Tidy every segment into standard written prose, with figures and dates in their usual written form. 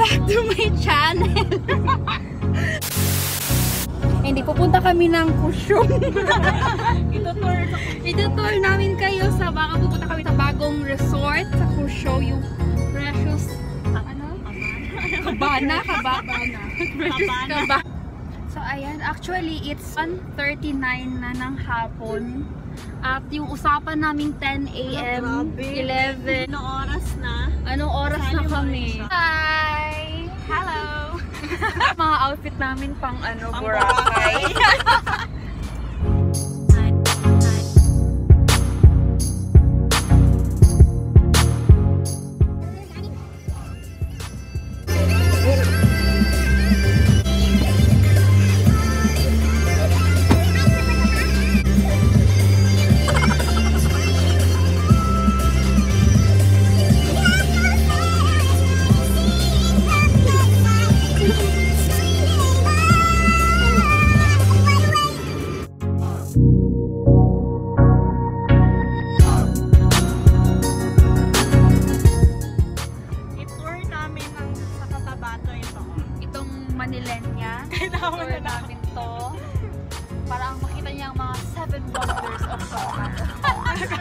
back to my channel. Hindi, pupunta kami ng Kusyong. Itutour namin kayo sa baka pupunta kami sa bagong resort sa Kusyong, yung Precious Cabana. Precious Cabana. So ayan, actually it's 1:39 na ng hapon. At yung usapan naming 10 AM, 11. Anong oras na? Anong oras na kami? Hi! Hello! Mga outfit namin pang Boracay. Manilenya. Tour namin to. Para ang makita niya ang mga 7 wonders of Cotabato.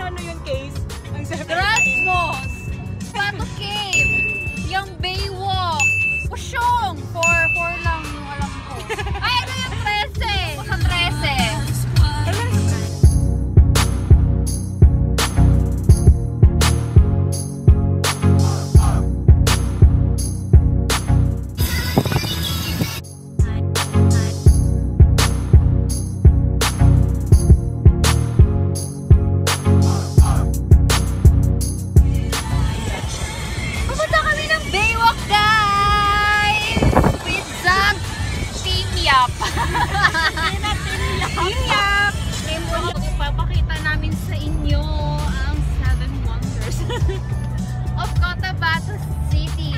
ano yung case? Ang 7 Rasmus! Pato Cave! Yung Baywalk! Kusyong! 4 lang yung alam ko. Ay, ano yung 13? Sa 13. Papakita namin sa inyo ang 7 wonders of Cotabato City.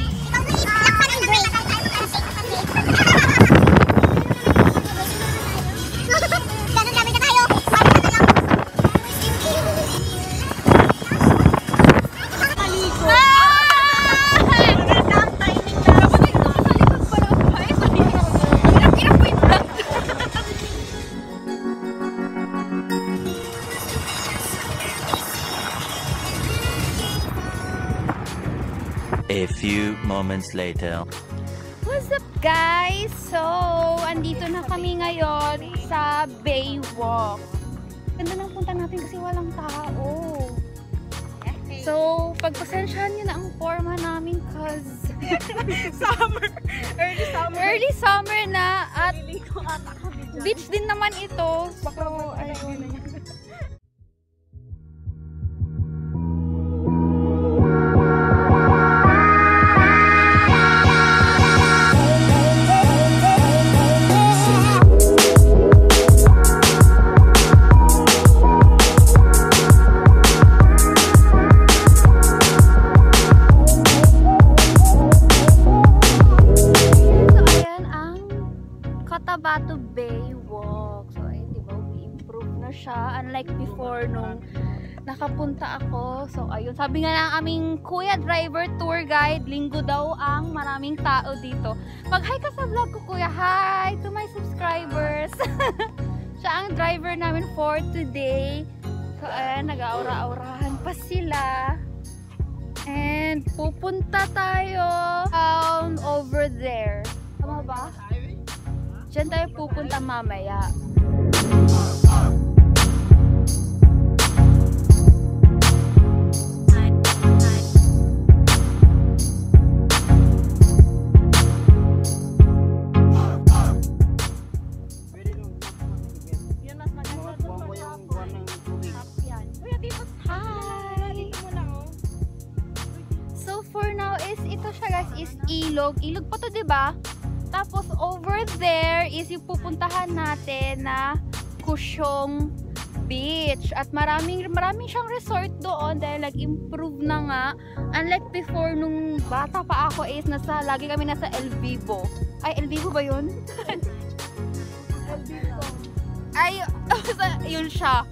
A few moments later. What's up guys? So, andito na kami ngayon sa Baywalk. Ganda ng punta natin kasi walang tao. So, pagpasensyahan nyo na ang forma namin cause early summer na at beach din naman ito. So, ayun. Cotabato Baywalk. So, ayun, diba, we-improve na siya. Unlike before nung nakapunta ako. So, ayun. Sabi nga ng aming kuya driver tour guide, linggo daw ang maraming tao dito. Mag-hi ka sa vlog ko, kuya. Hi to my subscribers. Siya ang driver namin for today. So, ayan, nag-aura-aurahan pa sila. And, pupunta tayo down over there. Tama ba? Diyan tayo pupunta mamaya. So for now is ito siya guys, is ilog. Ilog pa to, 'di ba? Tapos over there is yung pupuntahan natin na Kusyong Beach. At maraming siyang resort doon dahil nag-improve na nga. Unlike before nung bata pa ako is lagi kami nasa El Vivo. Ay, El Vivo ba yun? El Vivo. Ay, yun siya.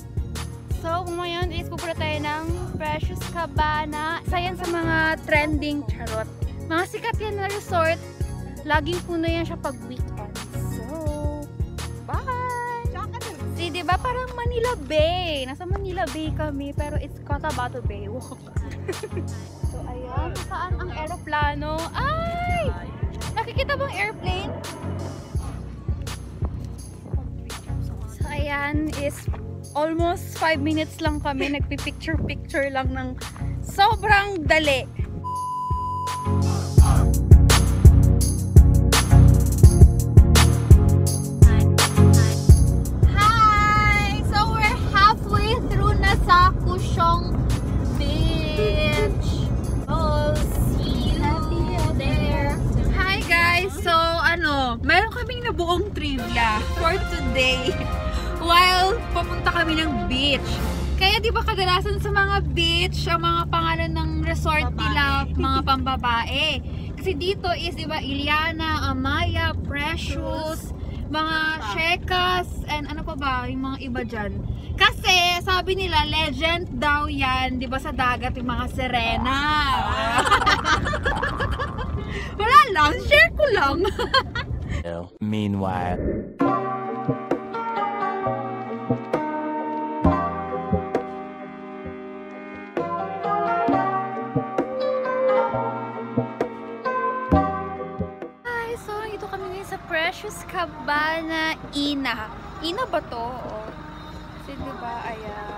So ngayon is pupunta tayo ng Precious Cabana. Isa yan sa mga trending, charot, Mga sikat yan na resort. Laging puno yan siya pag weekend. So, bye! See, diba parang Manila Bay? Nasa Manila Bay kami, pero it's Cotabato Bay. So, ayan. Saan ang aeroplano? Ay! Nakikita bang airplane? So, ayan is almost 5 minutes lang kami. Nagpipicture-picture lang ng sobrang dali. Hi! So, we're halfway through na sa Kusyong Beach. Oh, see you there. Hi guys! So, meron kaming nabuong trivia for today. While papunta kami ng beach. Kaya di ba kadalasan sa mga beach, ang mga pangalan ng resort nila, mga pambabae. Kasi dito is, di ba, Iliana, Amaya, Precious, mga Shekas, and ano pa ba, yung mga iba dyan. Kasi, sabi nila, legend daw yan, di ba, sa dagat, yung mga Serena. Wala lang, share ko lang. Meanwhile. Precious Cabana Ina. Ina ba to? Kasi diba, ayan.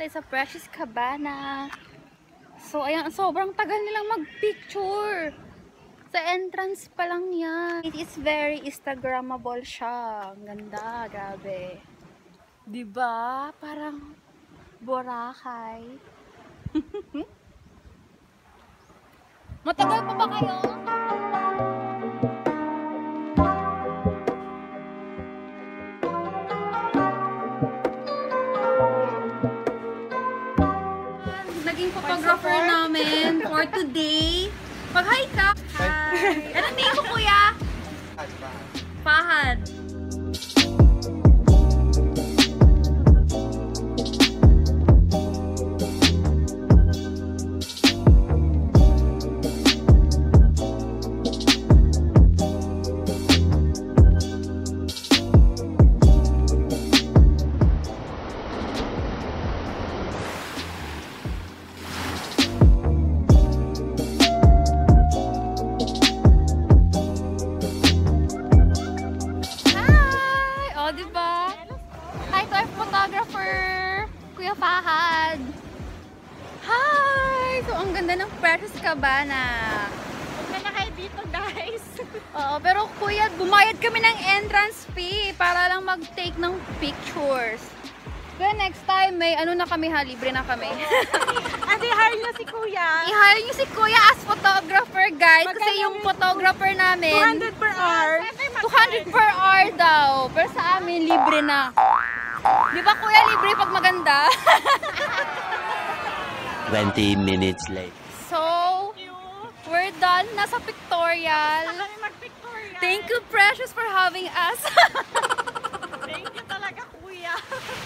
Sa Precious Cabana. So, ayan, sobrang tagal nilang mag-picture. Sa entrance pa lang yan. It is very Instagrammable siya. Ang ganda, grabe. Diba? Parang Boracay. Matagal pa ba kayo? Photographer namin for today. Mag-hi ka! Hi! Anong name mo, kuya? Fahad. Kuya Fahad. Hi! So, ang ganda ng Precious Cabana. Huwag na kayo dito, guys. Oo, pero kuya, bumayad kami ng entrance fee para lang mag-take ng pictures. Kaya next time, may ano na kami ha, libre na kami. At i-hire nyo si kuya. I-hire nyo si kuya as photographer, guys. Kasi yung photographer namin, 200 per hour. 200 per hour daw. Pero sa amin, libre na. Di ba kuya, libre pag maganda? 20 minutes late. So, we're done. Nasa pictorial. Thank you, Precious, for having us. Thank you talaga, kuya.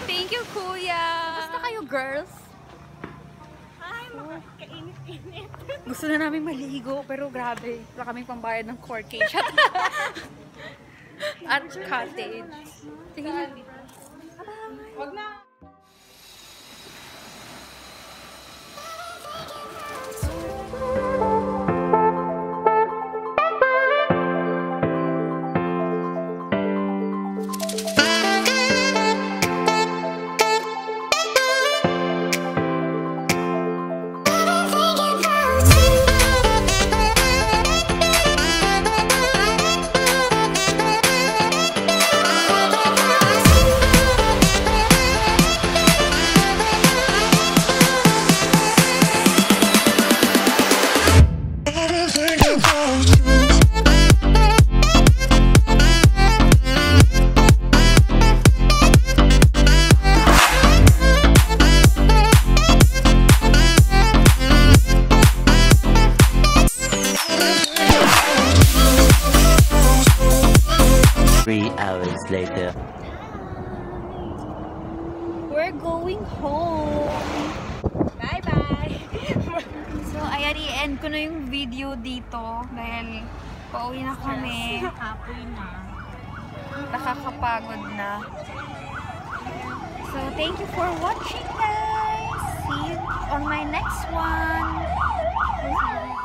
Thank you, kuya. Gusto kayo, girls? Ay, makakainit-init. Gusto na namin maligo, pero grabe. Wala kaming pambayad ng corkage at cottage. Sige na. Huwag na. guys, i-end ko na yung video dito dahil pauwi na kami. Apoy na. Nakakapagod na. So, thank you for watching, guys. See you on my next one.